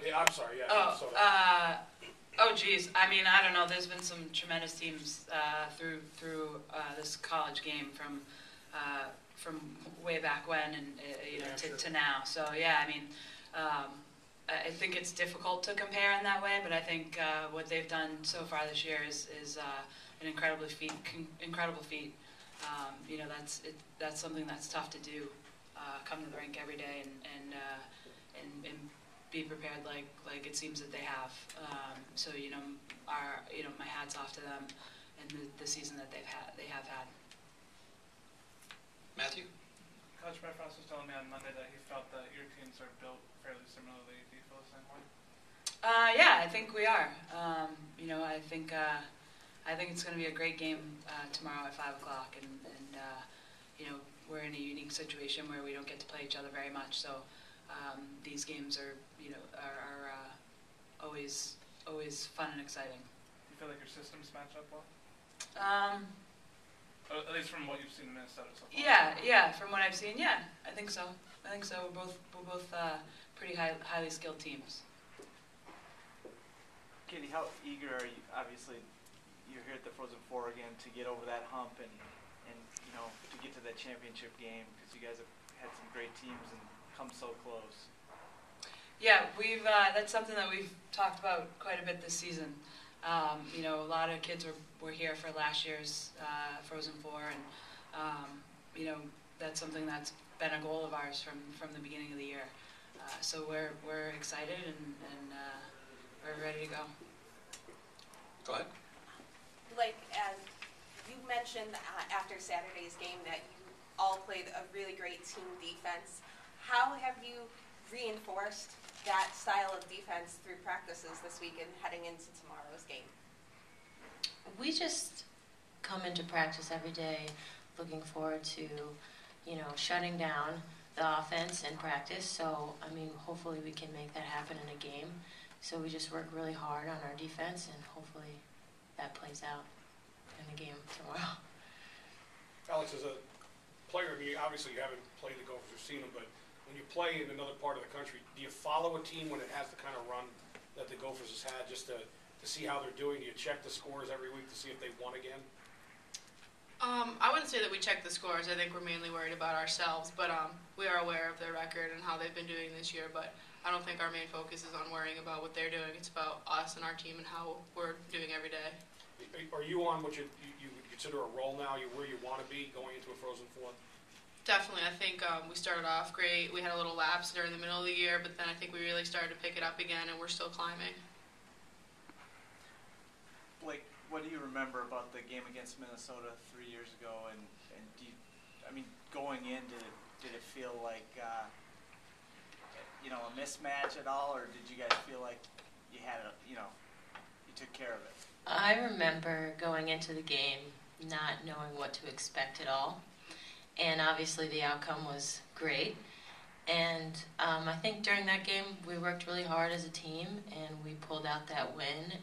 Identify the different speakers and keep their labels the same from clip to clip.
Speaker 1: Yeah, I'm sorry. Yeah.
Speaker 2: Oh, geez. I mean, I don't know. There's been some tremendous teams through this college game from way back when, and to now. So yeah, I mean, I think it's difficult to compare in that way, but I think what they've done so far this year is an incredible feat. That's something that's tough to do. Come to the rink every day and be prepared like it seems that they have. So my hat's off to them and the season that they have had.
Speaker 3: Matthew?
Speaker 4: Coach Brett Frost was telling me on Monday that he felt that your teams are built fairly similarly. Do you feel the same way?
Speaker 2: Yeah, I think we are. I think it's going to be a great game tomorrow at 5 o'clock, and we're in a unique situation where we don't get to play each other very much. So these games are always fun and exciting.
Speaker 4: You feel like your systems match up well? At least from what you've seen in Minnesota so far.
Speaker 2: Yeah. From what I've seen, yeah, I think so. We're both pretty highly skilled teams.
Speaker 5: Katie, how eager are you? Obviously, you're here at the Frozen Four again to get over that hump and to get to that championship game, because you guys have had some great teams and come so close.
Speaker 2: Yeah, that's something that we've talked about quite a bit this season. A lot of kids were here for last year's Frozen Four, and that's something that's been a goal of ours from the beginning of the year. So we're excited and we're ready to go.
Speaker 3: Go ahead.
Speaker 6: As you mentioned after Saturday's game that you all played a really great team defense. How have you reinforced that style of defense through practices this week and heading into tomorrow's game?
Speaker 7: We just come into practice every day looking forward to, shutting down the offense in practice. So, hopefully we can make that happen in a game. So we just work really hard on our defense, and hopefully that plays out in the game tomorrow.
Speaker 1: Alex, as a player, obviously you haven't played the Gophers or seen them, but when you play in another part of the country, do you follow a team when it has the kind of run that the Gophers has had, just to see how they're doing? Do you check the scores every week to see if they've won again?
Speaker 8: I wouldn't say that we check the scores. I think we're mainly worried about ourselves, but we are aware of their record and how they've been doing this year, but I don't think our main focus is on worrying about what they're doing. It's about us and our team and how we're doing every day.
Speaker 1: Are you on what you would consider a roll now? You're where you want to be going into a Frozen Four?
Speaker 8: Definitely. I think we started off great. We had a little lapse during the middle of the year, but then I think we really started to pick it up again, and we're still climbing.
Speaker 5: Blake, what do you remember about the game against Minnesota 3 years ago? And going in, did it feel like a mismatch at all, or did you guys feel like you had you took care of it?
Speaker 7: I remember going into the game not knowing what to expect at all, and obviously the outcome was great. And I think during that game we worked really hard as a team, and we pulled out that win.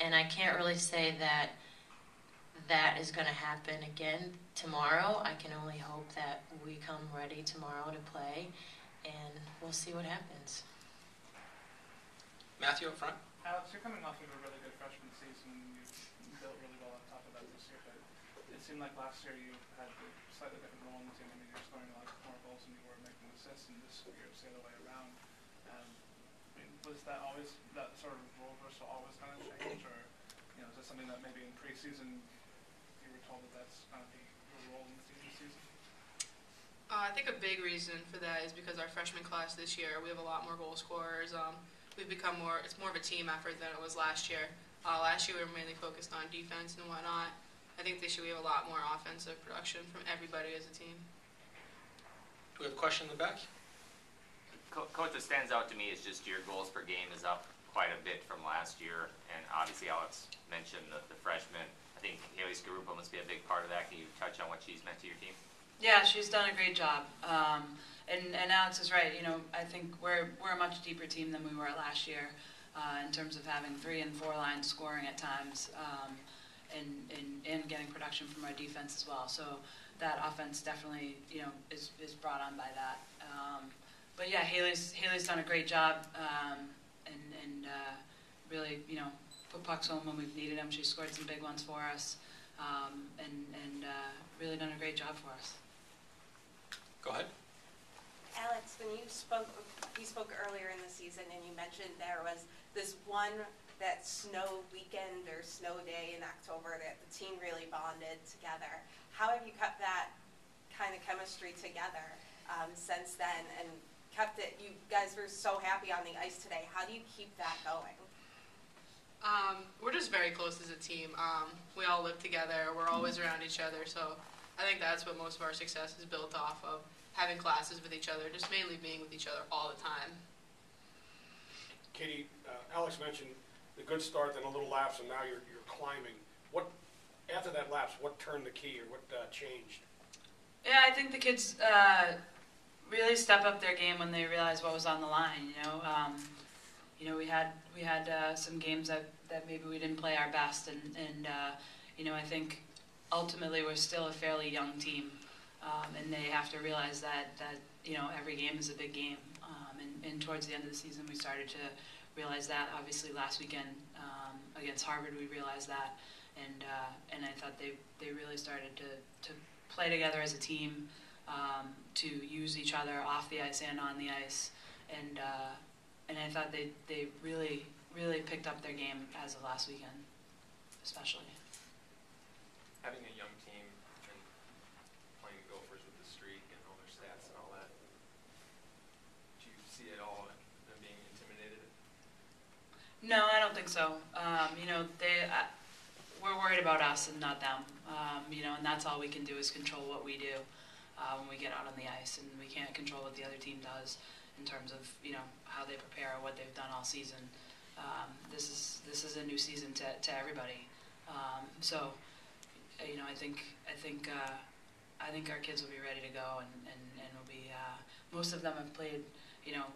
Speaker 7: And I can't really say that is going to happen again tomorrow. I can only hope that we come ready tomorrow to play, and we'll see what happens.
Speaker 3: Matthew up front.
Speaker 4: Alex, you're coming off of a really good freshman season. You built really well on top of that this year, but it seemed like last year you had a slightly different role in the team. You're scoring a lot more goals than you were making assists, and this year it's the other way around. Was that always, that sort of role reversal always going to change, or is that something that maybe in preseason you were told that that's going to be the role in the season?
Speaker 8: I think a big reason for that is because our freshman class this year, we have a lot more goal scorers. We've become it's more of a team effort than it was last year. Last year we were mainly focused on defense and whatnot. I think this year we have a lot more offensive production from everybody as a team.
Speaker 3: Do we have a question in the back?
Speaker 9: Coach, what stands out to me is just your goals per game is up quite a bit from last year, and obviously Alex mentioned the freshmen. I think Haley Skarupa must be a big part of that. Can you touch on what she's meant to your team?
Speaker 2: Yeah, she's done a great job. And Alex is right. I think we're a much deeper team than we were last year in terms of having 3 and 4 lines scoring at times, and getting production from our defense as well. So that offense definitely is brought on by that. But yeah, Haley's done a great job, and really, put pucks home when we've needed them. She scored some big ones for us, and really done a great job for us.
Speaker 3: Go ahead.
Speaker 6: Alex, when you spoke earlier in the season and you mentioned there was this that snow weekend or snow day in October that the team really bonded together. How have you kept that kind of chemistry together since then and kept it? You guys were so happy on the ice today. How do you keep that going?
Speaker 8: We're just very close as a team. We all live together. We're always around each other. So I think that's what most of our success is built off of, having classes with each other, just mainly being with each other all the time.
Speaker 1: Katie, Alex mentioned the good start, then a little lapse, and now you're climbing. After that lapse, what turned the key or what changed?
Speaker 2: Yeah, I think the kids really step up their game when they realize what was on the line. We had some games that maybe we didn't play our best, and I think ultimately we're still a fairly young team, and they have to realize that every game is a big game. And towards the end of the season, we started to realize that. Obviously, last weekend against Harvard, we realized that, and I thought they really started to play together as a team, to use each other off the ice and on the ice, and I thought they really picked up their game as of last weekend, especially.
Speaker 10: Having a young team and playing the Gophers with the streak and all their stats and all that, do you see it all them being intimidated?
Speaker 2: No, I don't think so. We're worried about us and not them. And that's all we can do is control what we do when we get out on the ice, and we can't control what the other team does in terms of how they prepare or what they've done all season. This is a new season to everybody. So I think our kids will be ready to go, and will be. Most of them have played,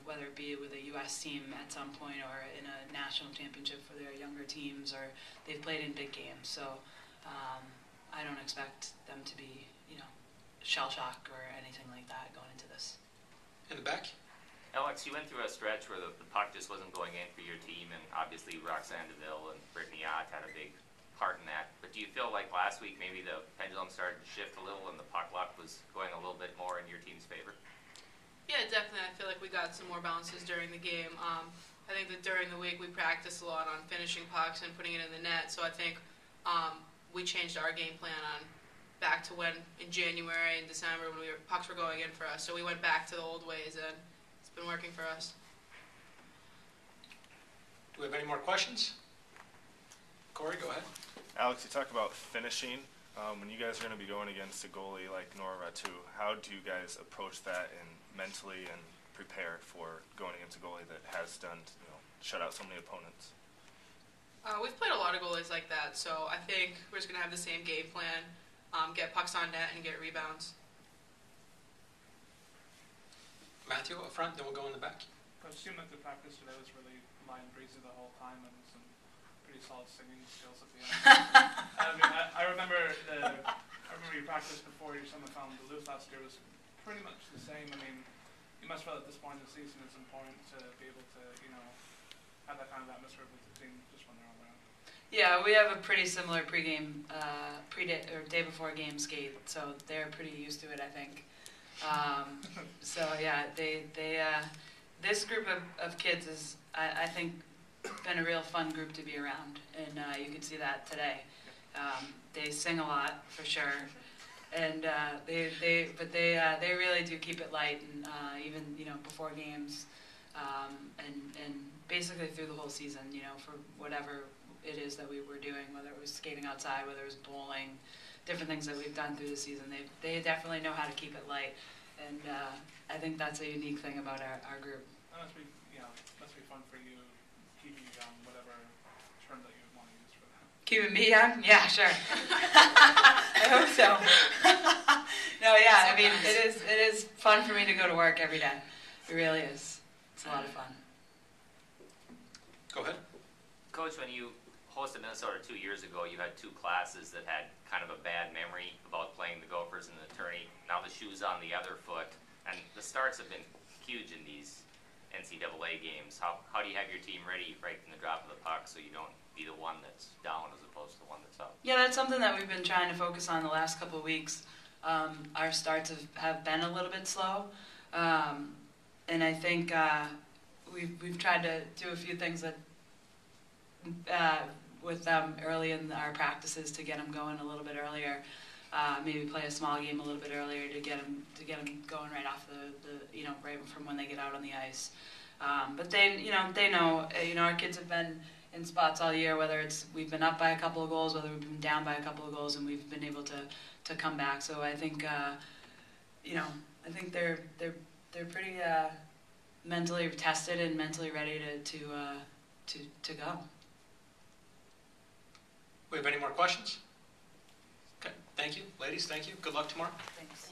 Speaker 2: whether it be with a U.S. team at some point or in a national championship for their younger teams, or they've played in big games. So I don't expect them to be, shell shock or anything like that going into this.
Speaker 3: In the back.
Speaker 9: Alex, you went through a stretch where the puck just wasn't going in for your team, and obviously Roxanne DeVille and Brittany Ott had a big part in that. But do you feel like last week maybe the pendulum started to shift a little and the puck luck was going a little bit more in your team's favor?
Speaker 8: Yeah, definitely. I feel like we got some more bounces during the game. I think that during the week we practiced a lot on finishing pucks and putting it in the net. So I think we changed our game plan on back to when in January and December when pucks were going in for us. So we went back to the old ways, and it's been working for us.
Speaker 3: Do we have any more questions? Corey, go ahead.
Speaker 11: Alex, you talked about finishing. When you guys are going to be going against a goalie like Nora Ratu, how do you guys approach that and mentally and prepare for going against a goalie that has done, shut out so many opponents?
Speaker 8: We've played a lot of goalies like that, so I think we're just going to have the same game plan, get pucks on net and get rebounds.
Speaker 3: Matthew up front, then we'll go in the back.
Speaker 4: Coach, it seemed like the practice today was really light and breezy the whole time, and some pretty solid singing skills at the end. I remember your practice before your semifinal in Duluth last year was pretty much the same. You must feel at this point in the season it's important to be able to, have that kind of atmosphere with the team just when they're all around.
Speaker 2: Yeah, we have a pretty similar pregame, day before game skate, so they're pretty used to it, I think. So yeah, this group of kids is, I think, been a real fun group to be around, and you could see that today. They sing a lot for sure, and they really do keep it light, and even before games, and basically through the whole season, for whatever it is that we were doing, whether it was skating outside, whether it was bowling, different things that we've done through the season. They definitely know how to keep it light, and I think that's a unique thing about our group.
Speaker 4: That must be fun for you, keeping you young, whatever term that you would want to use for that.
Speaker 2: Keeping me young? Yeah, sure. I hope so. No, yeah, it is fun for me to go to work every day. It really is. It's a lot of fun.
Speaker 3: Go ahead.
Speaker 9: Coach, when you hosted Minnesota 2 years ago, you had two classes that had kind of a bad memory about playing the Gophers and the tourney. Now the shoe's on the other foot, and the starts have been huge in these NCAA games. How do you have your team ready right from the drop of the puck so you don't be the one that's down as opposed to the one that's up?
Speaker 2: Yeah, that's something that we've been trying to focus on the last couple of weeks. Our starts have been a little bit slow, and I think we've tried to do a few things that with them early in our practices to get them going a little bit earlier. Maybe play a small game a little bit earlier to get them going right off the right from when they get out on the ice. But they know our kids have been in spots all year, whether it's we've been up by a couple of goals, whether we've been down by a couple of goals, and we've been able to come back. So I think I think they're pretty mentally tested and mentally ready to go.
Speaker 3: We have any more questions? Okay, thank you. Ladies, thank you. Good luck tomorrow.
Speaker 2: Thanks.